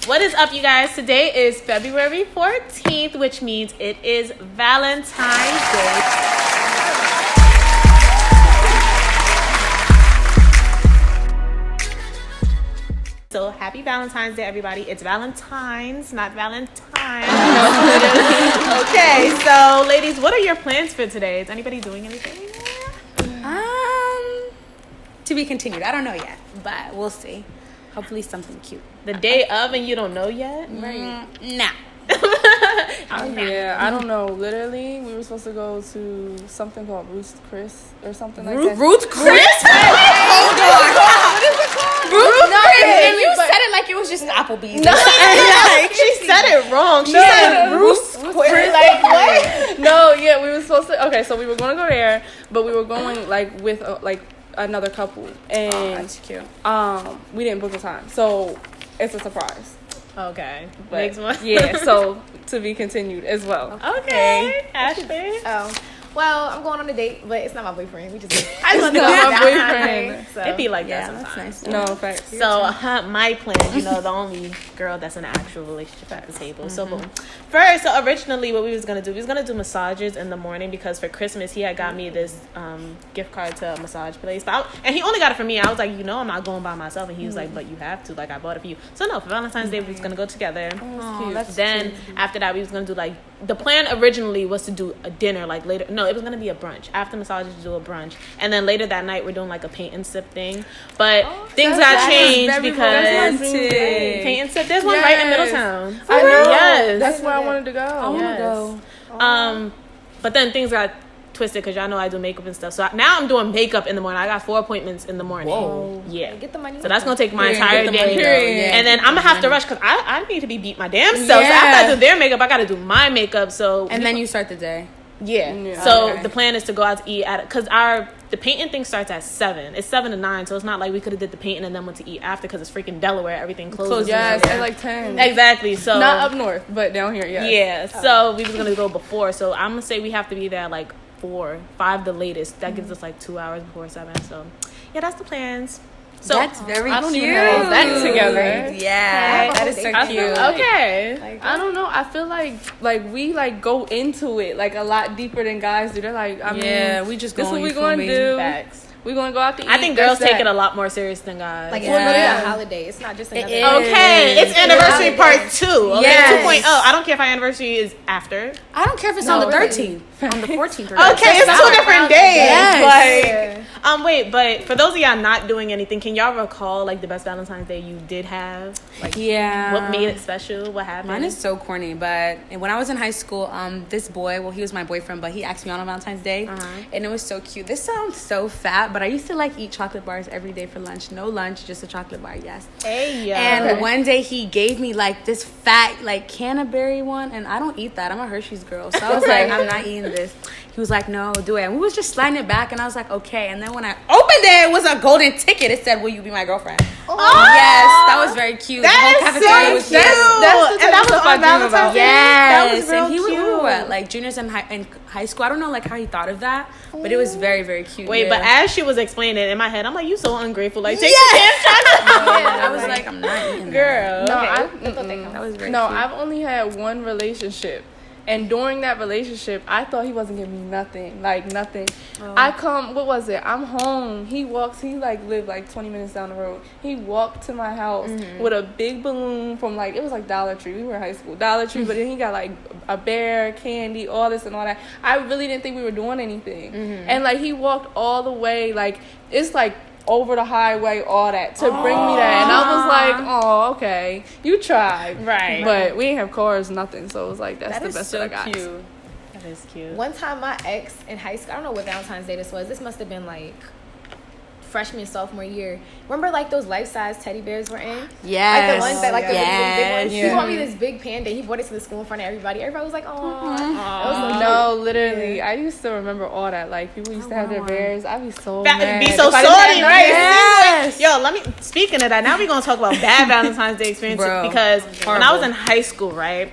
What is up, you guys? Today is February 14th, which means it is Valentine's Day. So happy Valentine's Day, everybody. It's Valentine's, not Valentine. Okay, so ladies, what are your plans for today? Is anybody doing anything? To be continued. I don't know yet, but we'll see. Hopefully something cute. The day of and you don't know yet? Nah. Yeah, I don't know. Literally, we were supposed to go to something called Ruth's Chris or something like that. Ruth's Chris? Hold on. What is it called? Ruth's Chris. And you said it like it was just Applebee's. No, she said it wrong. She said Ruth's Chris. Like, what? No, yeah, we were supposed to. Okay, so we were going to go there, but we were going like with another couple, and that's cute. We didn't book the time, so it's a surprise. Okay, But makes more. Yeah, so to be continued as well. Okay, Ashley. Well, I'm going on a date, but it's not my boyfriend. We just I just not know my boyfriend. so. It be like Yeah, that that's sometimes. nice. No, facts. So my plan, the only girl that's in an actual relationship at the table. So boom. First, so originally what we was gonna do, we was gonna do massages in the morning because for Christmas he had got me this gift card to a massage place. And he only got it for me. I was like, I'm not going by myself. And he was like, but you have to. Like, I bought it for you. So no, for Valentine's Day we was gonna go together. Then after that we was gonna do the plan originally was to do a dinner later. No, it was gonna be a brunch. After massages, do a brunch, and then later that night we're doing a paint and sip thing. But things got changed because paint and sip. There's one right in Middletown. I know. Yes, that's where I wanted to go. I want to go. But then things got twisted because y'all know I do makeup and stuff. So now I'm doing makeup in the morning. I got 4 appointments in the morning. Whoa. Yeah. Get the money. So that's gonna take my entire day. Yeah. And then I'm gonna have to rush because I need to be beat my damn self. So after I do their makeup, I gotta do my makeup. So And then you start the day. Yeah. So okay. the plan is to go out to eat because the painting thing starts at 7. It's 7 to 9, so it's not like we could have did the painting and then went to eat after because it's freaking Delaware. Everything closes. Yes, at 10. Exactly. So not up north, but down here. Yes. Yeah. So we was gonna go before. So I'm gonna say we have to be there at 4, 5 the latest. That gives us 2 hours before 7. So yeah, that's the plans. So That's very cute. I don't even have that together. Yeah, that is so cute. Okay. I don't know. I feel like we go into it a lot deeper than guys do. They're like, we just this is what going we going to do. Facts. We're going to go out to eat. I think girls take it a lot more serious than guys. It's literally a holiday. It's not just another. Okay, it's anniversary part 2. Okay, Yes. 2.0. I don't care if our anniversary is after. I don't care if it's on the 13th, on the 14th. Or Okay, it's 2 different days. Yes. Wait, but for those of y'all not doing anything, can y'all recall the best Valentine's Day you did have? Yeah. What made it special? What happened? Mine is so corny, but when I was in high school, this boy, he was my boyfriend, but he asked me on Valentine's Day, and it was so cute. This sounds so fat, but I used to eat chocolate bars every day for lunch. No lunch, just a chocolate bar, yes. Hey, yo. And one day he gave me this fat Canterbury one, and I don't eat that. I'm a Hershey's girl, so I was like, I'm not eating this. He was like, no, do it. And we was just sliding it back, and I was like, okay. And then when I opened it was a golden ticket. It said, will you be my girlfriend? Oh, yes, that was very cute. That the whole is cafeteria so was cute. cute. And that was on Valentine's Day? Yes. That was real And we cute. were juniors in high school. I don't know how he thought of that, but it was very, very cute. Wait, yeah. but as she was explaining it in my head, I'm like, you so ungrateful. Take the damn I was like, I'm not eating girl. No, that was very no, cute. I've only had one relationship. And during that relationship, I thought he wasn't giving me nothing. Nothing. What was it? I'm home. He lived 20 minutes down the road. He walked to my house with a big balloon from it was Dollar Tree. We were in high school. Dollar Tree, but then he got a bear, candy, all this and all that. I really didn't think we were doing anything. And he walked all the way, it's over the highway, all that, to bring me that. And I was like, oh, okay. You tried. Right. But we didn't have cars, nothing. So it was that's That the is best so that I got. cute. That is cute. One time, my ex in high school, I don't know what Valentine's Day this was. This must have been freshman, sophomore year. Remember those life-size teddy bears were in? Yes. The ones that the really big ones. Yeah. He bought me this big panda. He bought it to the school in front of everybody. Everybody was like, "Oh." No, literally. I used to remember all that. People used to have their bears. I'd be so mad. Be so if I didn't salty, have right? Yes. Yo, speaking of that, now we're going to talk about bad Valentine's Day experiences because when I was in high school, right?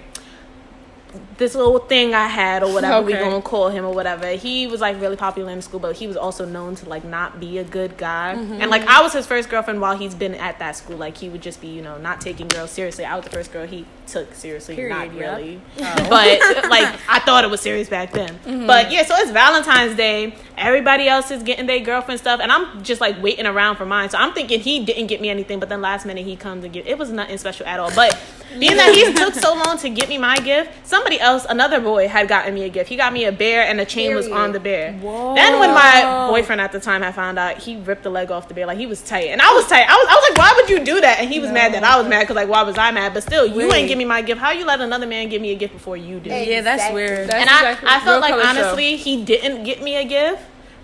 this little thing I had or whatever we Okay. gonna call him or whatever. He was like really popular in school, but he was also known to like not be a good guy. And like I was his first girlfriend while he's been at that school. Like he would just be, you know, not taking girls seriously. I was the first girl he took seriously, not really. But like I thought it was serious back then. But yeah, so it's Valentine's Day. Everybody else is getting their girlfriend stuff, and I'm just like waiting around for mine. So I'm thinking he didn't get me anything, but then last minute he comes and it was nothing special at all. But being that he took so long to get me my gift, somebody else, another boy, had gotten me a gift. He got me a bear, and the chain was on the bear. Whoa. Then when my boyfriend at the time had found out, he ripped the leg off the bear. Like he was tight, and I was tight. I was like, why would you do that? And he was mad that I was mad because like, why was I mad? But still, you ain't give me my gift. How you let another man give me a gift before you did? Yeah, that's weird. That's And exactly I felt real like color show. honestly he didn't get me a gift,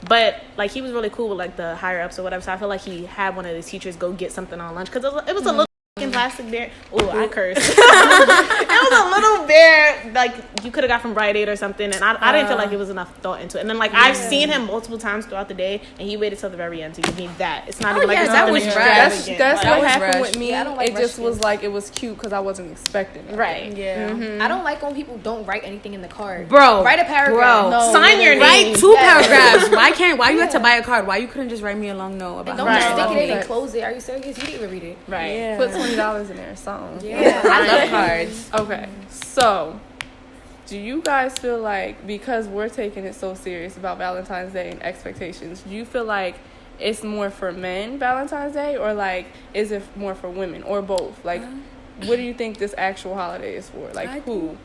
but like he was really cool with like the higher ups or whatever. So I feel like he had one of his teachers go get something on lunch because it was a little fucking plastic bear. Oh, I cursed. It was a little bear like you could have got from Rite Aid or something, and I didn't feel like it was enough thought into it. And then like I've seen him multiple times throughout the day, and he waited till the very end to give me that. It's not even like it's that something was extravagant. That's That what was happened rushed. with me. Yeah, I don't like it just rushed was gifts. like it was cute because I wasn't expecting it. Right. Yeah. I don't like when people don't write anything in the card. Bro, Write a paragraph. bro. Sign your name. Write 2 Yes. paragraphs. Why you had to buy a card? Why you couldn't just write me a long note about And don't Right. just stick it in Right. and close it. Are you serious? You didn't even read it. Right. Put $20 in there or something. Yeah. I love cards. Okay, so do you guys feel like because we're taking it so serious about Valentine's Day and expectations, do you feel like it's more for men Valentine's Day, or like is it more for women, or both? Like, what do you think this actual holiday is for? Like, who?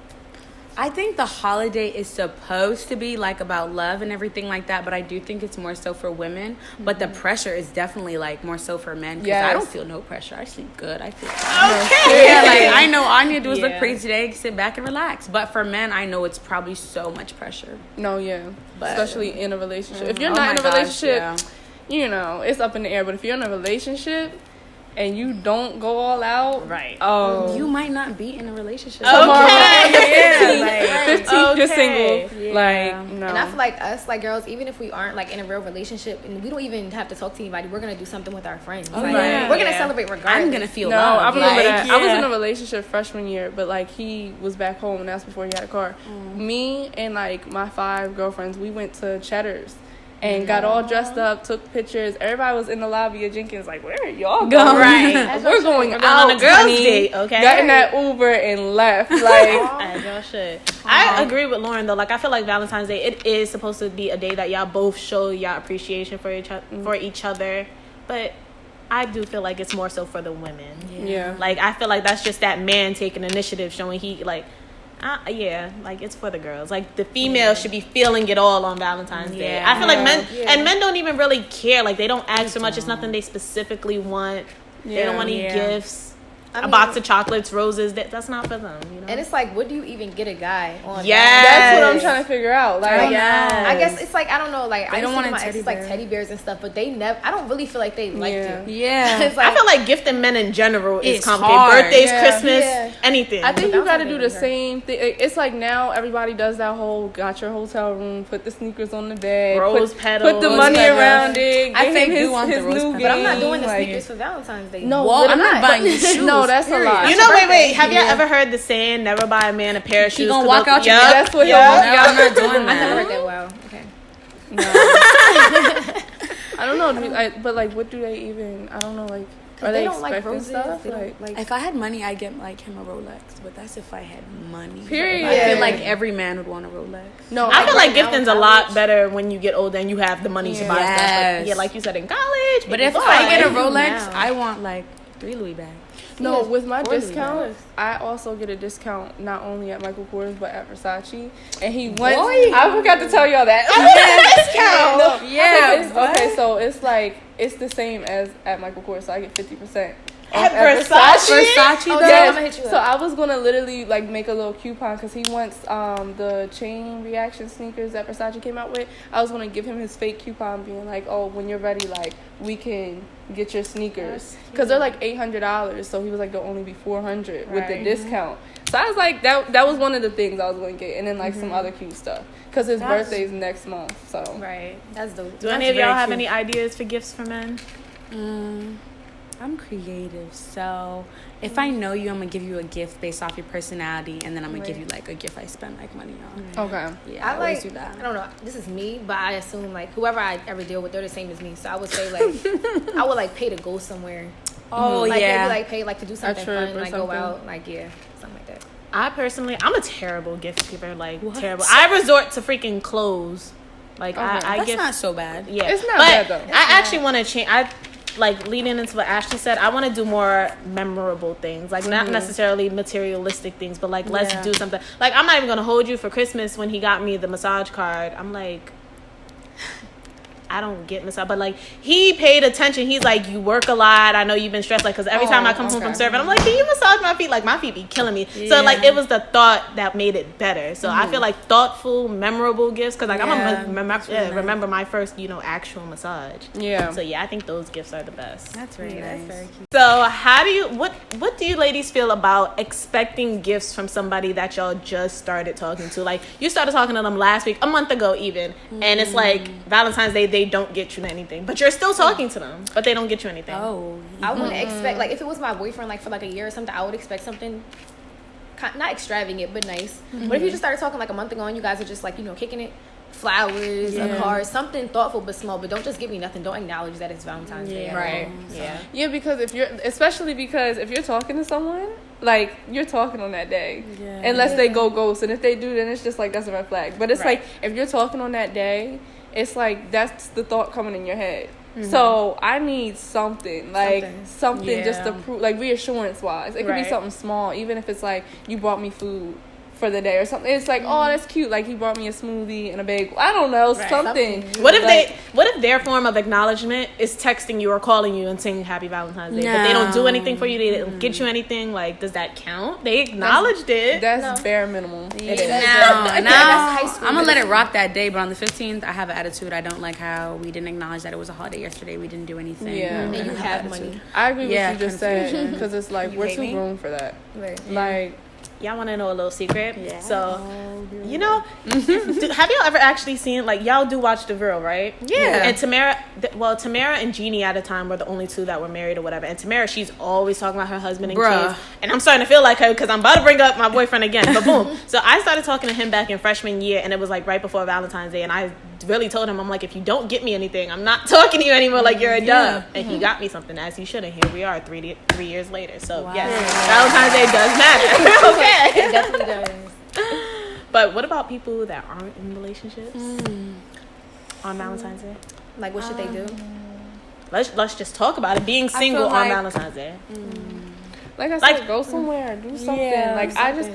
I think the holiday is supposed to be like about love and everything like that, but I do think it's more so for women. But the pressure is definitely like more so for men, because I don't feel no pressure. I sleep good. I feel Okay. yeah, like I know all I need to do is look Yeah. pretty today, sit back and relax. But for men, I know it's probably so much pressure. No, yeah, But- especially in a relationship. If you're Oh not my in a gosh, relationship, yeah. you know it's up in the air. But if you're in a relationship and you don't go all out, Right. Oh, You might not be in a relationship. Okay. 15th, you're Okay. single. Yeah. Like, no. And I feel like us, like girls, even if we aren't like in a real relationship and we don't even have to talk to anybody, we're gonna do something with our friends. Oh, Like, yeah. We're gonna Yeah. celebrate regardless. I'm gonna feel No, love. I remember like, that. I was yeah. in a relationship freshman year, but like he was back home, and that's before he had a car. Me and like my 5 girlfriends, we went to Cheddar's and got all dressed up, took pictures. Everybody was in the lobby of Jenkins, like, where are y'all going? Right. We're going We're going out on a girls' honey. date, okay? Got in that Uber and left. Like, As y'all should. I agree with Lauren though. Like I feel like Valentine's Day, it is supposed to be a day that y'all both show y'all appreciation for each other, but I do feel like it's more so for the women. yeah. Like I feel like that's just that man taking initiative, showing he like. Like it's for the girls. Like the female should be feeling it all on Valentine's Day. Yeah. I feel like men don't even really care. Like they don't ask so much. It's nothing they specifically want. They don't want any gifts. I mean, a box of chocolates, roses. That's not for them. You know. And it's like, what do you even get a guy on? Yes. That's what I'm trying to figure out. Like, Yes. I guess it's like, I don't know, like I don't used to want give a my teddy exes like bear. teddy bears and stuff, but they never. I don't really feel like they liked Yeah. you. Yeah. It's like, I feel like gifting men in general is It's complicated. hard. Birthdays, Yeah. Christmas, Yeah. anything. I think But you got to Valentine's do Day the was same thing. It's like now everybody does that whole got your hotel room, put the sneakers on the bed, Rose petals. put the Rose money petals. around it. I Give think him you his, want the his rose new petals. but I'm not game, doing the like- sneakers for Valentine's Day. No, Well, I'm literally. not buying you shoes. No, that's a lie. You know, wait. Have y'all ever heard the saying, never buy a man a pair of shoes? gonna 'cause walk they'll- out your- Yup, That's what yup. he'll- No, I'm not doing I never that. heard that. Wow. Okay. I don't know, but like, what do they even? I don't know, like, are they don't like expecting roses. stuff? They don't Like, like. If I had money, I'd get like him a Rolex, but that's if I had money. Period. I feel like every man would want a Rolex. no, I feel like right now in gifting's a lot college- better when you get older and you have the money to buy stuff. Yes. But yeah, like you said, in college. But maybe if buy. I get a you Rolex, now. I want like 3 Louis bags. No, with my Poorly, discount, I also get a discount not only at Michael Kors but at Versace. And he went. Boy. I forgot to tell y'all that. Yeah, Yeah. Okay, so it's like it's the same as at Michael Kors, so I get 50% off At Versace? Versace Oh, though? yeah. I'ma hit you So up. I was gonna literally like make a little coupon because he wants the chain reaction sneakers that Versace came out with. I was gonna give him his fake coupon, being like, "Oh, when you're ready, like we can get your sneakers because they're like $800." So he was like, "They'll only be $400 with the Right. discount." So I was like, that was one of the things I was gonna get, and then like some other cute stuff because his birthday's next month. So Right. That's dope. Do any of y'all have any ideas for gifts for men? I'm creative, so if I know you, I'm gonna give you a gift based off your personality, and then I'm gonna give you like a gift I spend like money on. Okay. Yeah, I always do that. I don't know. This is me, but I assume like whoever I ever deal with, they're the same as me. So I would say like I would like pay to go somewhere. Oh like, yeah. Maybe like pay like to do something fun, like something. go out, like something like that. I personally, I'm a terrible gift giver. Like terrible. I resort to freaking clothes. Like I That's give. not so bad. Yeah, It's not but bad though. I actually want to change. I like leading into what Ashley said. I want to do more memorable things, like not necessarily materialistic things, but like let's do something. Like I'm not even gonna hold you for Christmas when he got me the massage card. I'm like, I don't get massage, but like he paid attention. He's like, you work a lot. I know you've been stressed. Like, cause every time I come home from serving, I'm like, can you massage my feet? Like my feet be killing me. Yeah. So like it was the thought that made it better. So I feel like thoughtful, memorable gifts. Cause like I'm gonna remember my first, actual massage. Yeah. So yeah, I think those gifts are the best. That's very nice. That's very cute. So how do you what do you ladies feel about expecting gifts from somebody that y'all just started talking to? Like you started talking to them last week, a month ago even, and it's like Valentine's Day, they don't get you anything, but you're still talking to them, but they don't get you anything. I wouldn't expect, like if it was my boyfriend like for like a year or something, I would expect something not extravagant but nice. But if you just started talking like a month ago and you guys are just like kicking it, flowers, a card, something thoughtful but small, but don't just give me nothing. Don't acknowledge that it's Valentine's Day. Right. Yeah, because if you're talking to someone, like you're talking on that day, unless they go ghost, and if they do, then it's just like that's a red flag. But it's like if you're talking on that day, it's like that's the thought coming in your head. So I need something just to prove, like reassurance wise. It could be something small, even if it's like you brought me food for the day or something. It's like, oh, that's cute. Like he brought me a smoothie and a bagel. I don't know, something. What if their form of acknowledgement is texting you or calling you and saying Happy Valentine's Day, but they don't do anything for you? They didn't get you anything. Like, does that count? They acknowledged it. That's bare minimum. Now I'm gonna let it rock that day, but on the 15th, I have an attitude. I don't like how we didn't acknowledge that it was a holiday yesterday. We didn't do anything. Yeah, and you have money. I agree with what you just said, because it's like we're too grown for that. Like. Y'all want to know a little secret? Yeah. So, have y'all ever actually seen, like, y'all do watch The Real, right? Yeah. And Tamara and Jeannie at a time were the only two that were married or whatever. And Tamara, she's always talking about her husband and kids. And I'm starting to feel like her because I'm about to bring up my boyfriend again. But boom. So I started talking to him back in freshman year, and it was like right before Valentine's Day. And I really told him, I'm like, if you don't get me anything, I'm not talking to you anymore. Like, you're a dub. And he got me something, as he should. And here we are 3 years later. So, yes, Valentine's Day does matter. Okay. It definitely does. But what about people that aren't in relationships on Valentine's Day? Like, what should they do? Let's just talk about it. Being single on Valentine's Day. Like I said, go somewhere, do something. I just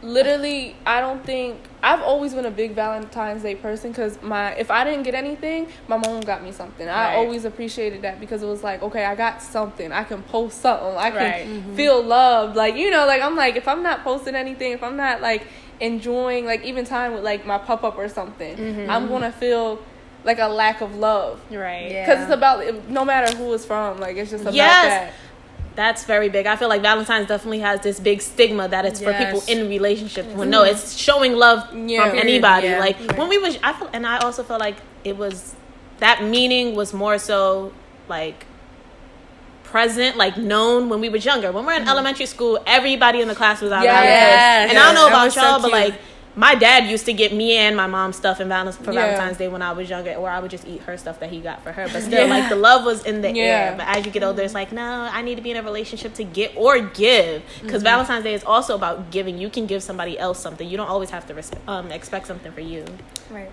literally, I don't think I've always been a big Valentine's Day person, because if I didn't get anything, my mom got me something. I always appreciated that, because it was like, okay, I got something. I can post something. I can feel loved. Like, I'm like, if I'm not posting anything, if I'm not like enjoying like even time with like my pop-up or something, I'm gonna feel like a lack of love. Right. Because it's about, no matter who it's from, like it's just about that. That's very big. I feel like Valentine's definitely has this big stigma that it's for people in relationships. Well, no, it's showing love from anybody. Yeah. Like when we was, I also felt like it was, that meaning was more so like present, like known when we was younger. When we're in elementary school, everybody in the class was out. And I don't know about y'all, but like my dad used to get me and my mom stuff for Valentine's Day when I was younger, or I would just eat her stuff that he got for her. But still, like the love was in the air. But as you get older, it's like, no, I need to be in a relationship to get or give, because Valentine's Day is also about giving. You can give somebody else something. You don't always have to expect something for you. Right.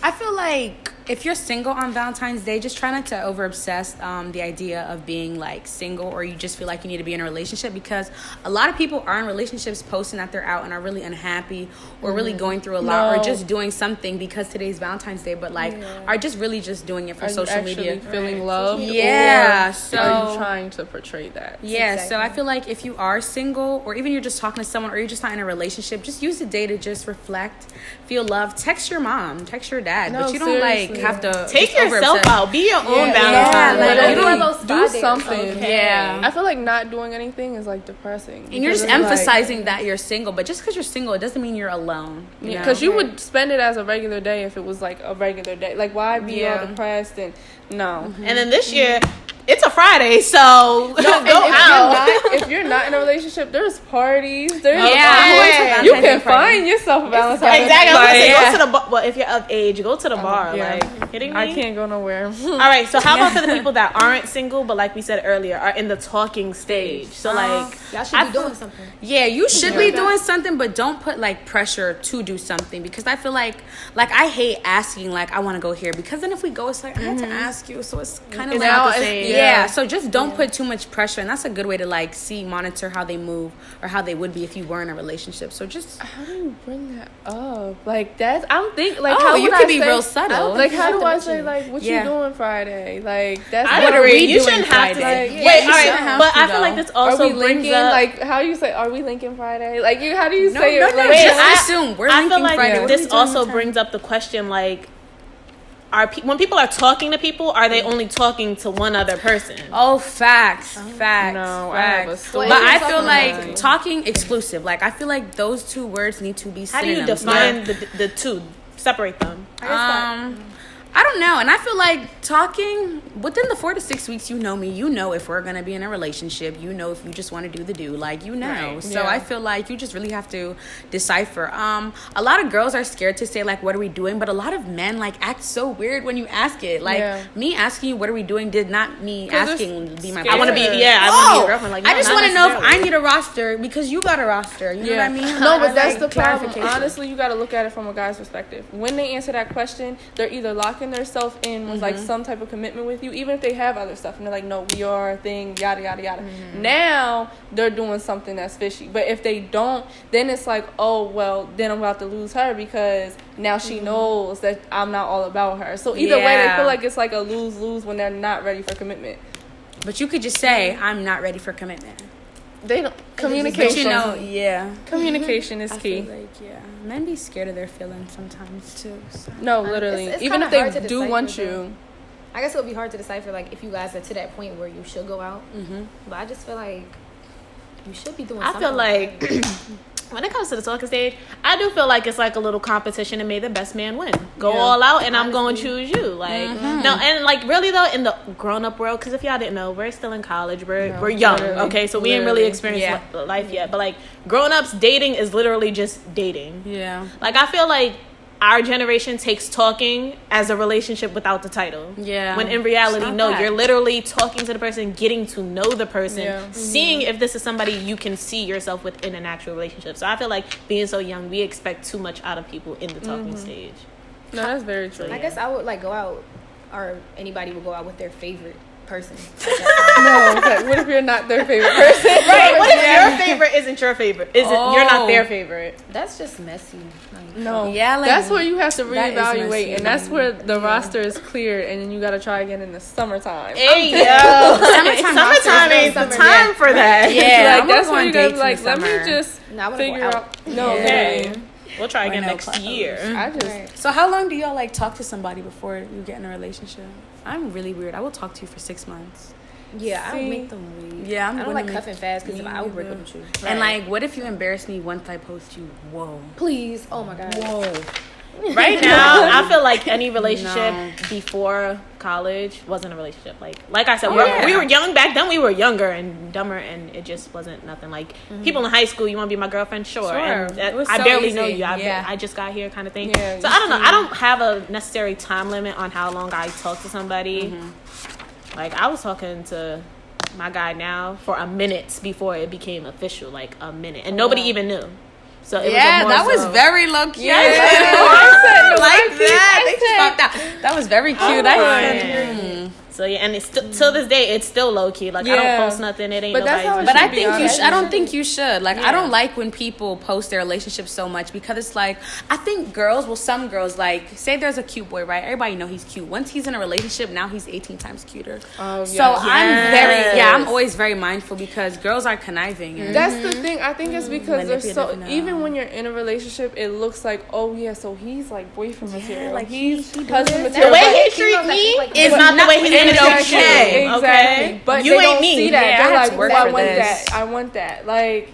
I feel like if you're single on Valentine's Day, just try not to over obsess the idea of being like single, or you just feel like you need to be in a relationship, because a lot of people are in relationships posting that they're out and are really unhappy or really going through a lot, or just doing something because today's Valentine's Day, but like are just really just doing it for social media, feeling love. So are you trying to portray that? So I feel like if you are single, or even you're just talking to someone, or you're just not in a relationship, just use the day to just reflect, feel love. Text your mom, text your dad, but you don't like have to take yourself out, be your own Valentine. You don't do something. Okay. I feel like not doing anything is like depressing, and you're just emphasizing that you're single, but just because you're single, it doesn't mean you're alone. Because you would spend it as a regular day if it was like a regular day. Like, why be all depressed and no? And then this year, it's a Friday, so go out. If you're not in a relationship, there's parties. There's Yeah. you can find yourself a Valentine's Day. Exactly. party. Go to the bar. Well, if you're of age, go to the bar. Yeah. Like, you kidding me? I can't go nowhere. All right. So how about for the people that aren't single, but like we said earlier, are in the talking stage? So like, y'all should be doing something. Yeah, you should be doing something, but don't put like pressure to do something, because I feel like I hate asking like I want to go here, because then if we go, it's like I had to ask you, so it's kind of like not the same. Yeah, so just don't put too much pressure, and that's a good way to like monitor how they move or how they would be if you were in a relationship. So just How do you bring that up? Like that's I'm thinking like Oh, how you would can I be say, real subtle. Like You how have do to I mention say it. like what Yeah. you doing Friday? Like that's I What are agree. we You doing shouldn't have to. Friday? Like, Yeah, wait, you all shouldn't right. have But to, I feel like though. this are also we brings linking? up. Like how do you say are we linking Friday? Like you how do you no, say no, it? no, Like, just assume we're I linking feel like Friday. What are we this doing also in time? brings up the question like, when people are talking to people, are they only talking to one other person? Oh, facts. No, I have a Facts. story. But What I are you feel talking like about? talking exclusive. Like I feel like those two words need to be How do you synonyms. define the two? Separate them. I don't know, and I feel like talking within the 4 to 6 weeks, you know me, you know if we're gonna be in a relationship, you know if you just want to do the do, like you know. Right. So Yeah. I feel like you just really have to decipher. A lot of girls are scared to say like, "What are we doing?" But a lot of men like act so weird when you ask it. Like Yeah. me asking you, "What are we doing?" did not me 'Cause they're asking be my. scared. I want to be. Yeah. Yeah, I want to be your girlfriend. Like, I no, just not want to know if necessarily. I need a roster because you got a roster. You know what I mean? No, I but that's like the problem. clarification. Honestly, you got to look at it from a guy's perspective. When they answer that question, they're either locking themselves in with like some type of commitment with you, even if they have other stuff, and they're like, "No, we are a thing." Yada yada yada. Now they're doing something that's fishy. But if they don't, then it's like, "Oh well, then I'm about to lose her because now she knows that I'm not all about her." So either way, they Yeah. feel like it's like a lose lose when they're not ready for commitment. But you could just say, "I'm not ready for commitment." They don't But communication. you know, yeah. Communication is I key. feel like, yeah, men be scared of their feelings sometimes too. So. No, literally. It's Even kinda if they hard to do decipher, want though. you. I guess it would be hard to decipher like if you guys are to that point where you should go out. But I just feel like you should be doing I something. feel like when it comes to the talking stage, I do feel like it's like a little competition and may the best man win. Go Yeah. all out, and I'm going to choose you. Like no, and like really though, in the grown up world, because if y'all didn't know, we're still in college. We're young, literally. okay, so we ain't really experienced life yet. But like grown ups, dating is literally just dating. Yeah. Like I feel like our generation takes talking as a relationship without the title. Yeah. When in reality, It's not no, that. you're literally talking to the person, getting to know the person, Yeah. seeing if this is somebody you can see yourself within an actual relationship. So I feel like being so young, we expect too much out of people in the talking stage. No, that's very true. I guess I would like go out, or anybody would go out with their favorite person. No, okay. What if you're not their favorite person? Right? What if your favorite isn't your favorite? You're not their favorite? That's just messy. Like, No. Yeah, like, that's where you have to that is reevaluate, messy. and that's where the roster is cleared, and then you got to try again in the summertime. Hey yo, summertime ain't the time for that. Yeah, like I'm that's gonna where you go on gotta be dates like, in let the me summer. just No, I wanna go figure out. out. No, Okay. literally. We'll try again no next clothes. year. I just Right. So how long do y'all like talk to somebody before you get in a relationship? I'm really weird. I will talk to you for 6 months. Yeah, I See? don't make them leave. Yeah, I'm I don't gonna like make- cuffing fast because Me I would break neither. up with you. And like, what if you embarrass me once I post you? Whoa. Please, oh my god. Whoa. Right now, I feel like any relationship No. before college wasn't a relationship. Like I said, yeah. we were young back then. We were younger and dumber, and it just wasn't nothing. Like people in high school, you want to be my girlfriend, sure. Sure. And It was I so barely easy. know you. Yeah. I just got here, kind of thing. Yeah, so you I don't know. I don't have a necessary time limit on how long I talk to somebody. Like I was talking to my guy now for a minute before it became official, like a minute, and nobody even knew. So it Yeah, was that was so, very low key. Yeah. I said, like that. They just popped out. That was very cute. I said, So yeah, and it's till this day, it's still low key. Like I Yeah. don't post nothing. It ain't But that's how nobody's. it But I should be think you. honest. I don't think you should. Like, Yeah. I don't like when people post their relationships so much because it's like I think girls. Well, some girls like say there's a cute boy, right? Everybody know he's cute. Once he's in a relationship, now he's 18 times cuter. Oh, So yes. I'm always very mindful because girls are conniving. And That's the thing. I think it's because there's so Manipulative, no. even when you're in a relationship, it looks like, oh yeah, so he's like boyfriend material, like, he's he husband the material. way but- he treat me like- is not the way he's gonna treat you. Exactly. Okay, But you they ain't don't me. see that. Yeah, I They're have like, to work "Ooh, I for want this." that. I want that. Like,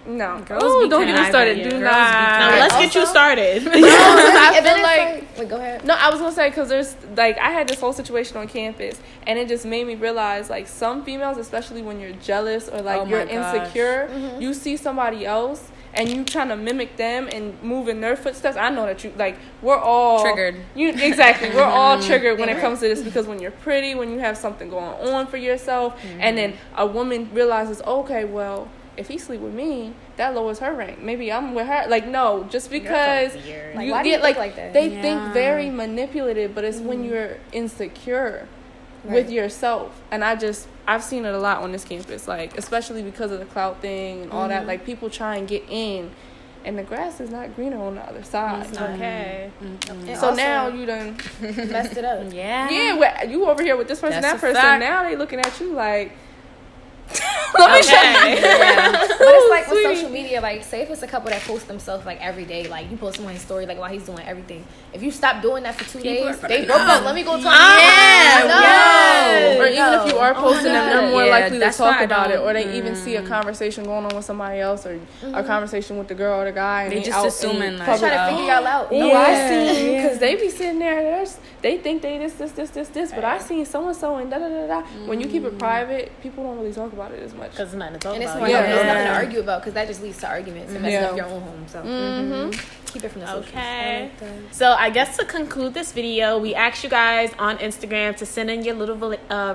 No. Girls Ooh, be don't get me conniving. started. Yeah. Do Girls not. Now, Right. let's get you started. I And feel then like... it's wait, go ahead. No, I was gonna say, because there's like, I had this whole situation on campus, and it just made me realize, like, some females, especially when you're jealous or like Oh my you're gosh. insecure, you see somebody else and you trying to mimic them and move in their footsteps. I know that you like, we're all Triggered. Exactly, we're all triggered when it comes to this, because when you're pretty, when you have something going on for yourself, and then a woman realizes, okay, well, if he sleep with me, that lowers her rank. Maybe I'm with her. Like, no, just because weird. Like, you why do you get think like that? they Yeah. think very manipulative, but it's when you're insecure with Right. yourself. And I've seen it a lot on this campus, like, especially because of the clout thing and all that. Like, people try and get in, and the grass is not greener on the other side. Okay. And So also now you done, messed it up. yeah, you over here with this person, That's that a person. fact. Now they looking at you like, Okay. But it's like with Sweetie. social media, like, say if it's a couple that post themselves like every day, like you post someone's story like while he's doing everything. If you stop doing that for 2 days, they broke up. Let me go talk. Yeah, or even if you are posting them, they're more Yeah, likely to that's talk why I about it, don't- or they even see a conversation going on with somebody else, or a conversation with the girl or the guy, and They just out assuming, in like, public. Trying to figure y'all out. No, Yeah. I seen, Yeah. because they be sitting there, they think they this, but I seen so-and-so and da-da-da-da. When you keep it private, people don't really talk about it as much. Because it's nothing to talk And it's, about. like, Yeah. it's nothing to argue about because that just leads to arguments and messing Yeah. up your own home. So keep it from the socials. Okay. So I guess to conclude this video, we asked you guys on Instagram to send in your little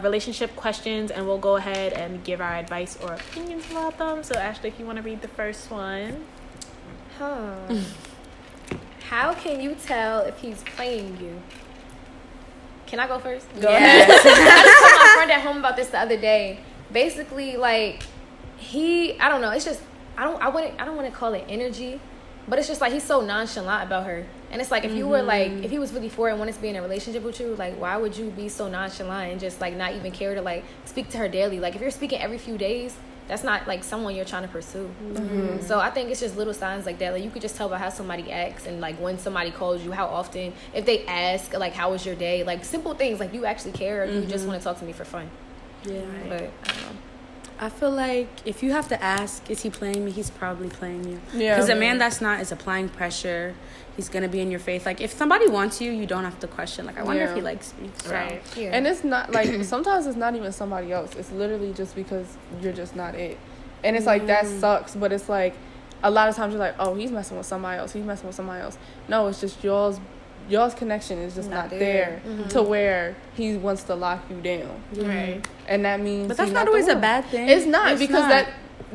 relationship questions, and we'll go ahead and give our advice or opinions about them. So Ashley, if you want to read the first one. How can you tell if he's playing you? Can I go first? Go ahead. I just told my friend at home about this the other day. Basically, like I don't know. It's just I don't want to call it energy, but it's just like he's so nonchalant about her. And it's like if you were like if he was really for it and wanted to be in a relationship with you, like why would you be so nonchalant and just like not even care to like speak to her daily? Like if you're speaking every few days, that's not like someone you're trying to pursue. So I think it's just little signs like that. Like you could just tell by how somebody acts and like when somebody calls you, how often, if they ask like how was your day, like simple things like you actually care or you just want to talk to me for fun. Yeah. But I don't know. I feel like if you have to ask, is he playing me? He's probably playing you. Yeah. Because a man that's not is applying pressure. He's gonna be in your face. Like if somebody wants you, you don't have to question. Like I wonder if Yeah. he likes me. So. Right. Yeah. And it's not like sometimes it's not even somebody else. It's literally just because you're just not it. And it's like that sucks, but it's like a lot of times you're like, oh, he's messing with somebody else. He's messing with somebody else. No, it's just y'all's connection is just not there to where he wants to lock you down. Right. And that means But that's he's not the always a one. bad thing. It's not It's because not.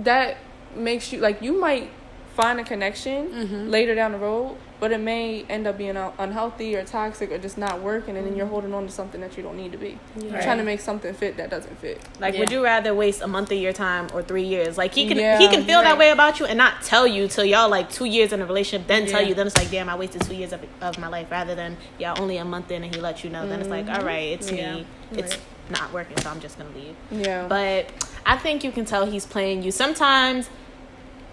that makes you like you might find a connection later down the road, but it may end up being unhealthy or toxic or just not working, and then you're holding on to something that you don't need to be. You're trying to make something fit that doesn't fit. Like, Yeah. would you rather waste a month of your time or 3 years? Like, he can feel Yeah. that way about you and not tell you till y'all like 2 years in a relationship. Then tell you. Then it's like, damn, I wasted 2 years of my life. Rather than y'all only a month in and he let you know. Then it's like, all right, it's me. It's not working, so I'm just gonna leave. Yeah. But I think you can tell he's playing you sometimes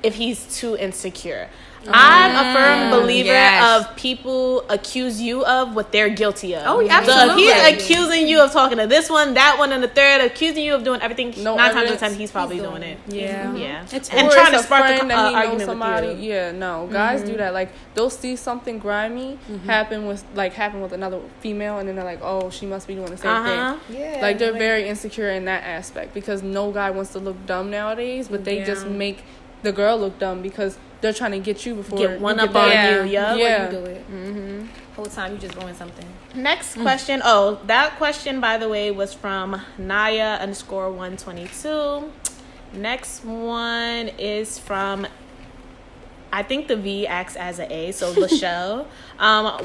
if he's too insecure. I'm a firm believer of people accuse you of what they're guilty of. Oh, yeah, So if absolutely. he's accusing you of talking to this one, that one, and the third, accusing you of doing everything, No 9 times out of evidence. 10, he's probably doing it. Yeah. Yeah. It's and Or trying it's to a spark friend the that he knows argument somebody. with you. Yeah, no, guys do that. Like they'll see something grimy happen with another female, and then they're like, oh, she must be doing the same thing. Yeah. Like they're very insecure in that aspect because no guy wants to look dumb nowadays, but they just make the girl look dumb because they're trying to get you before Get one you up get on there. you. Yup. Yeah. You do it. Whole time you just ruin something. Next question. Oh, that question, by the way, was from Naya_122. Next one is from, I think the V acts as an A, so Lachelle.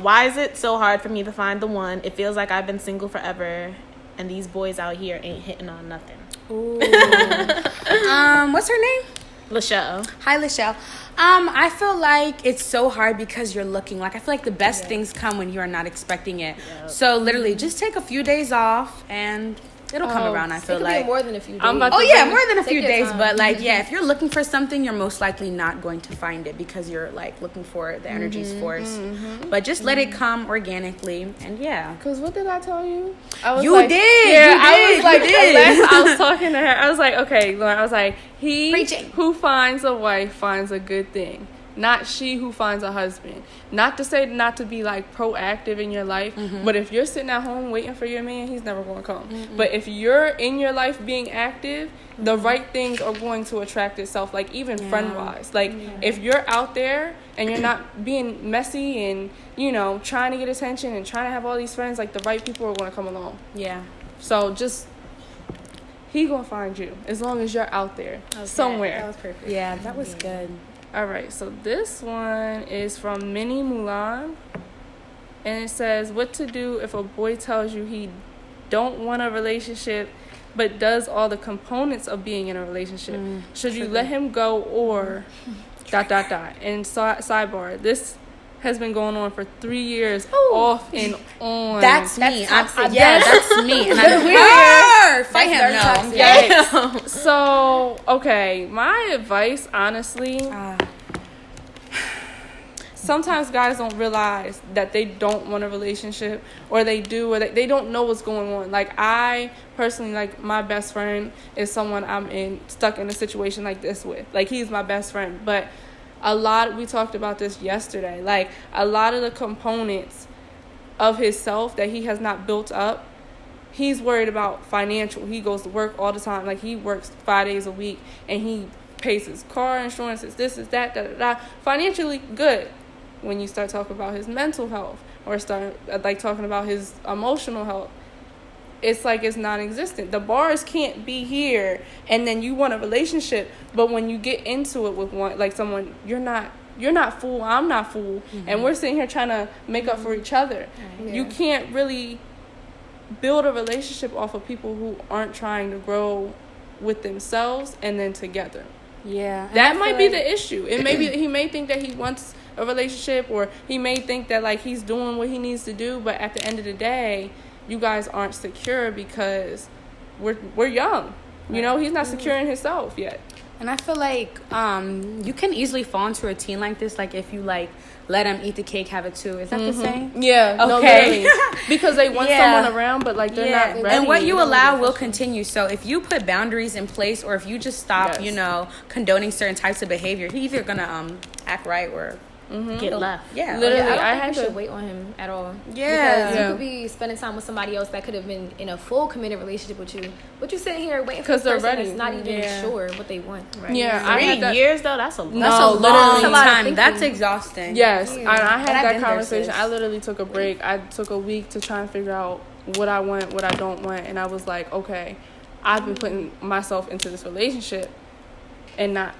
Why is it so hard for me to find the one? It feels like I've been single forever, and these boys out here ain't hitting on nothing. Ooh. What's her name? Lachelle. Hi, Lachelle. I feel like it's so hard because you're looking. Like I feel like the best things come when you are not expecting it. So literally, just take a few days off and It'll come around, I feel it could like. be more than a few days. I'm about to More than a Take few your days. time. But, like, yeah, if you're looking for something, you're most likely not going to find it because you're, like, looking for it. The energy's forced. But just let it come organically. And, yeah. Because what did I tell you? I was You like, did. Yeah, You I did. was like, You did. last I was talking to her, I was like, okay, Lauren, I was like, he Preaching. who finds a wife finds a good thing. Not she who finds a husband. Not to say not to be like proactive in your life, but if you're sitting at home waiting for your man, he's never going to come. But if you're in your life being active, the right things are going to attract itself, like even friend wise. Like if you're out there and you're not being messy and, you know, trying to get attention and trying to have all these friends, like the right people are going to come along. Yeah. So just, he going to find you as long as you're out there somewhere. That was perfect. Yeah, that was good. All right, so this one is from Minnie Mulan, and it says, what to do if a boy tells you he don't want a relationship but does all the components of being in a relationship. Should you let him go or ... And sidebar, this has been going on for 3 years off and on. That's me. That's toxic. That's me. And I'm fight him, very no. toxic. Yikes. So, okay, my advice, honestly, sometimes guys don't realize that they don't want a relationship, or they do, or they don't know what's going on. Like, I personally, like, my best friend is someone I'm stuck in a situation like this with. Like, he's my best friend. But we talked about this yesterday. Like, a lot of the components of his self that he has not built up, he's worried about financial. He goes to work all the time. Like, he works 5 days a week, and he pays his car insurance, this, is that, financially good. When you start talking about his mental health or start like talking about his emotional health, it's like it's non-existent. The bars can't be here, and then you want a relationship, but when you get into it with one, like someone, you're not fool, I'm not fool, and we're sitting here trying to make up for each other. You can't really build a relationship off of people who aren't trying to grow with themselves and then together. Yeah. That might be the issue. It may be he may think that he wants a relationship, or he may think that like he's doing what he needs to do, but at the end of the day, you guys aren't secure because we're young. You know, he's not secure in himself yet. And I feel like you can easily fall into a routine like this, like if you like let them eat the cake, have it too. Is that the saying? Yeah. Okay. No, literally. Because they want someone around, but like they're not ready. And what you allow will continue. So if you put boundaries in place, or if you just stop, you know, condoning certain types of behavior, he's either gonna act right or get left. Yeah. Literally, I don't think you should wait on him at all. Yeah. Because you could be spending time with somebody else that could have been in a full committed relationship with you, but you sitting here waiting for this they're person ready. that's not even sure what they want. Right? Yeah, 3 years though, that's a lot. That's a literally. long That's a lot of time. thinking. That's exhausting. Yes, and I had I've that been there, conversation. sis. I literally took a break. I took a week to try and figure out what I want, what I don't want, and I was like, okay, I've been putting myself into this relationship and not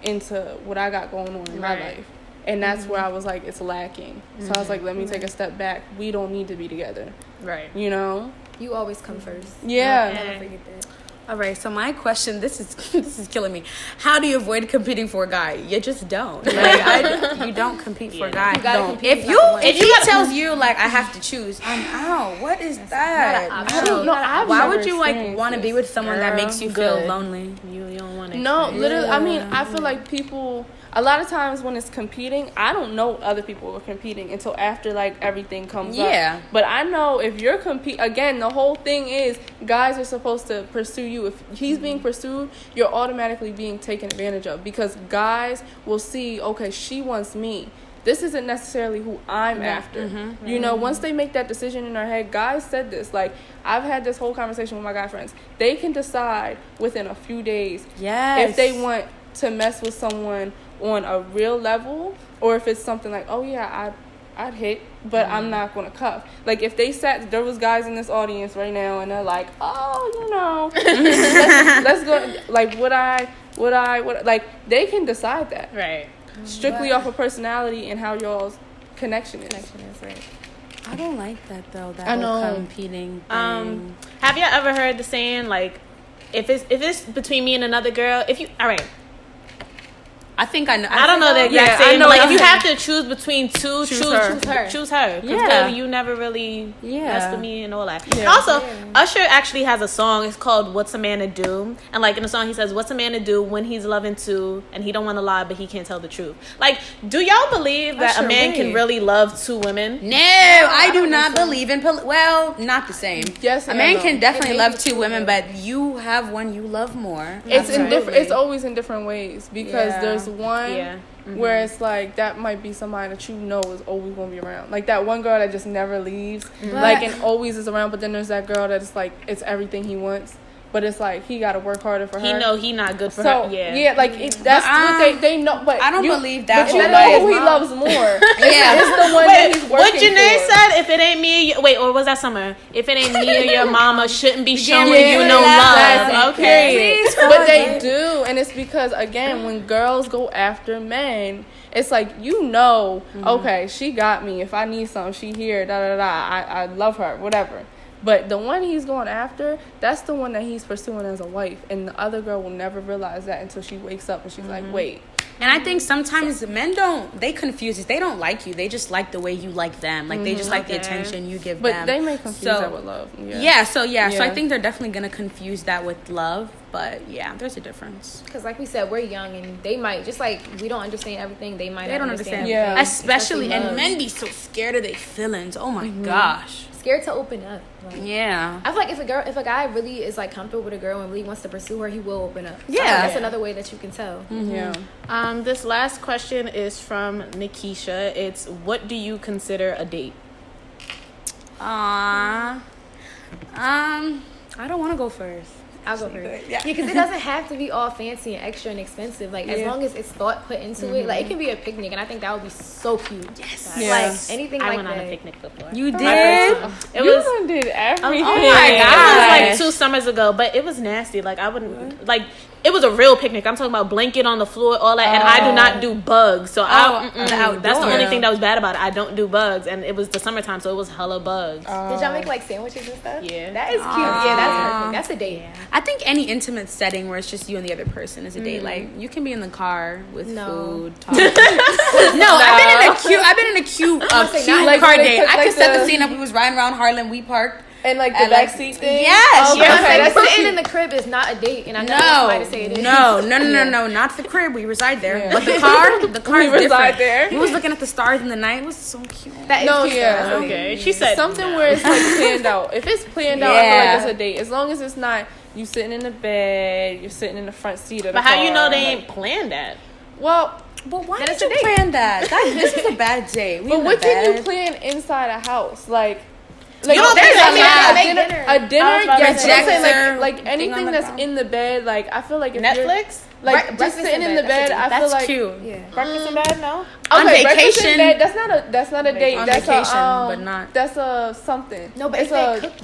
into what I got going on in my life. And that's where I was like, it's lacking. So I was like, let me take a step back. We don't need to be together. Right. You know? You always come first. Yeah. Never forget that. All right, so my question, this is killing me. How do you avoid competing for a guy? You just don't. Like, you don't compete for a guy. You gotta compete If with if he tells you like I have to choose, I'm out. What is that? I don't know. Why would you like want to be with someone that makes you feel good. lonely? You don't want to. No, literally. I mean, I feel like people. A lot of times when it's competing, I don't know other people are competing until after like everything comes up. Yeah. But I know if you're again, the whole thing is guys are supposed to pursue you. If he's being pursued, you're automatically being taken advantage of, because guys will see, okay, she wants me. This isn't necessarily who I'm after. You know, once they make that decision in their head, guys said this. Like, I've had this whole conversation with my guy friends. They can decide within a few days if they want to mess with someone on a real level, or if it's something like, oh yeah, I'd hit, but I'm not gonna cuff. Like, if they there was guys in this audience right now and they're like, oh, you know, let's go, like, would I like, they can decide that Right. strictly off of personality and how y'all's connection is. Right. I don't like that though. That I know. whole competing thing. Have you ever heard the saying, like, if it's between me and another girl, all right, I think I know. I don't know the exact Yeah, I same. know Like, what if you I'm have to choose between two, choose her. Choose her. Because Yeah. you never really messed with me and all that. Yeah. And also, Usher actually has a song. It's called "What's a Man to Do," and like in the song, he says, "What's a man to do when he's loving too, and he don't want to lie, but he can't tell the truth." Like, do y'all believe that a man can really love two women? No, I do not believe in. Well, not the same. Yes, a man can definitely love maybe two women, but you have one you love more. It's in different. It's always in different ways because there's one where it's like that might be somebody that you know is always gonna be around. Like that one girl that just never leaves, like and always is around. But then there's that girl that's like it's everything he wants. But it's like he got to work harder for her. He know he not good for her. Yeah, like that's what they know. But I don't believe that. But you know who he loves more. It's the one that he's working what Janae for. said, if it ain't me, or was that Summer? If it ain't me or your mama, shouldn't be showing you no love. Okay. But they do, and it's because again, when girls go after men, it's like okay, she got me. If I need something, she here. I love her. Whatever. But the one he's going after, that's the one that he's pursuing as a wife. And the other girl will never realize that until she wakes up and she's like, wait. And I think sometimes men they confuse it. They don't like you. They just like the way you like them. Like, they just like the attention you give them. But they may confuse that with love. So I think they're definitely going to confuse that with love. But, yeah, there's a difference. Because, like we said, we're young, and they might, just like we don't understand everything, they might not understand everything. Yeah. Especially, and men be so scared of their feelings. Oh, my gosh. Scared to open up. Like, yeah. I feel like if a guy really is like comfortable with a girl and really wants to pursue her, he will open up. So that's another way that you can tell. Yeah. This last question is from Nikisha. It's, what do you consider a date? I don't want to go first. I'll go first. Yeah, because it doesn't have to be all fancy and extra and expensive. Like, as long as it's thought put into it, like, it can be a picnic, and I think that would be so cute. Yes. Like, anything like that. I went on a picnic before. You did? You did everything. Oh my God. It was like 2 summers ago, but it was nasty. Like, I wouldn't, like, it was a real picnic. I'm talking about blanket on the floor, all that, and I do not do bugs. So that's the only thing that was bad about it. I don't do bugs, and it was the summertime, so it was hella bugs. Did y'all make like sandwiches and stuff? Yeah. That is cute. Yeah, that's perfect. That's a date. Yeah. I think any intimate setting where it's just you and the other person is a date. Like, you can be in the car with food. I've been in a cute car date. I could set the scene up. We was riding around Harlem. We parked. And like the backseat thing? Yes. Yes. Sitting in the crib is not a date, and I know somebody to say it is. No, not the crib. We reside there. Yeah. But the car we is reside different. there. We was looking at the stars in the night. It was so cute. Okay. She said something where it's like planned out. If it's planned out, I feel like it's a date. As long as it's not you sitting in the bed, you're sitting in the front seat of the car. But how you know they ain't planned that? Well, but why did you plan that? This is a bad day. But what can you plan inside a house? Like you don't think a dinner, yes. I'm saying like anything that's in the bed. Like I feel like if Netflix, like just sitting in the bed, I feel like cute. Yeah, breakfast in bed, no. On vacation, that's not a date. On that's vacation, but not. That's a something. No, but it's if they cook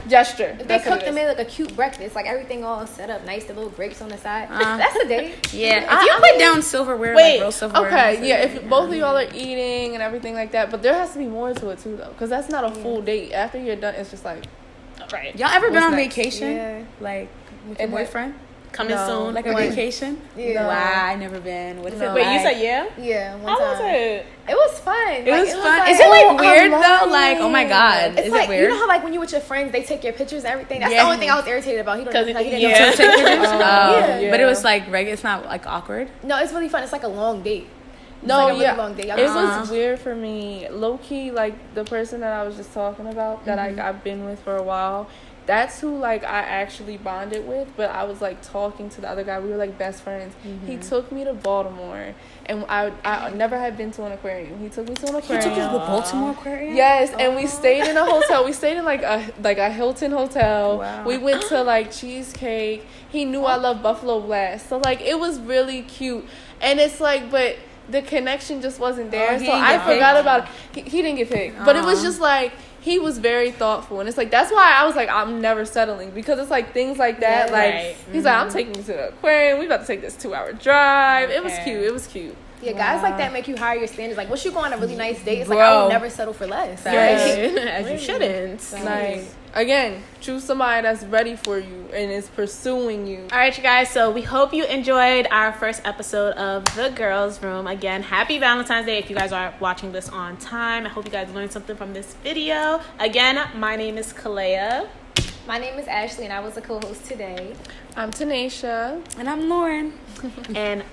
gesture. If they cooked and made like a cute breakfast, like everything all set up nice, the little grapes on the side, that's a date. Yeah, if you put down silverware, like real silverware. Okay, yeah. If both of y'all are eating and everything like that, but there has to be more to it too, though, because that's not a full date. After you're done, it's just like, right. Y'all ever been on vacation, like with your boyfriend? Coming soon, like a vacation. Yeah. Wow, I never been. What is it? Wait, you said yeah? Yeah. How was it? It was fun. It was fun. Is it like weird though? Like, oh my God, it's is like, it weird? You know how like when you with your friends, they take your pictures and everything. That's the only thing I was irritated about. He don't take take pictures. Yeah. But it was like regular. It's not like awkward. No, it's really fun. It's like a long date. No, like long date. It was weird for me. Low key, like the person that I was just talking about that I've been with for a while. That's who like I actually bonded with, but I was like talking to the other guy. We were like best friends. He took me to Baltimore, and I never had been to an aquarium. He took me to an aquarium. He took you to the Baltimore aquarium? Yes, and we stayed in a hotel. We stayed in like a Hilton hotel. Wow. We went to like cheesecake. He knew I love Buffalo Blast, so like it was really cute. And it's like, but the connection just wasn't there, so I forgot about it. He didn't get picked, but it was just like. He was very thoughtful, and it's like that's why I was like I'm never settling, because it's like things like that. He's like I'm taking you to the aquarium. We about to take this 2-hour drive. It was cute. Yeah, guys like that make you higher your standards. Like, once you go on a really nice date, it's like, Bro. I will never settle for less. As you shouldn't. Like, again, choose somebody that's ready for you and is pursuing you. All right, you guys. So we hope you enjoyed our first episode of The Girls Room. Again, happy Valentine's Day if you guys are watching this on time. I hope you guys learned something from this video. Again, my name is Kalea. My name is Ashley, and I was a co-host today. I'm Tanisha. And I'm Lauren. And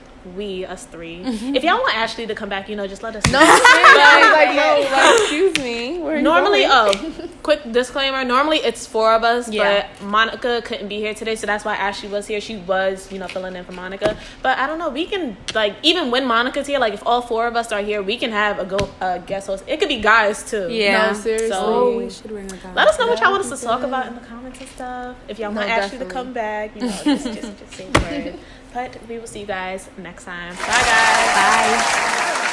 us three. If y'all want Ashley to come back, just let us know. No, excuse me. Where are you Normally, going? quick disclaimer. Normally, it's 4 of us, Yeah. but Monica couldn't be here today, so that's why Ashley was here. She was, filling in for Monica. But I don't know. We can, even when Monica's here, if all 4 of us are here, we can have a guest host. It could be guys too. Yeah. No, seriously. So We should bring a guy. let us know what y'all want us to talk about in the comments and stuff. If y'all want Ashley to definitely. come back, just say the word. But we will see you guys next time. Bye, guys. Bye.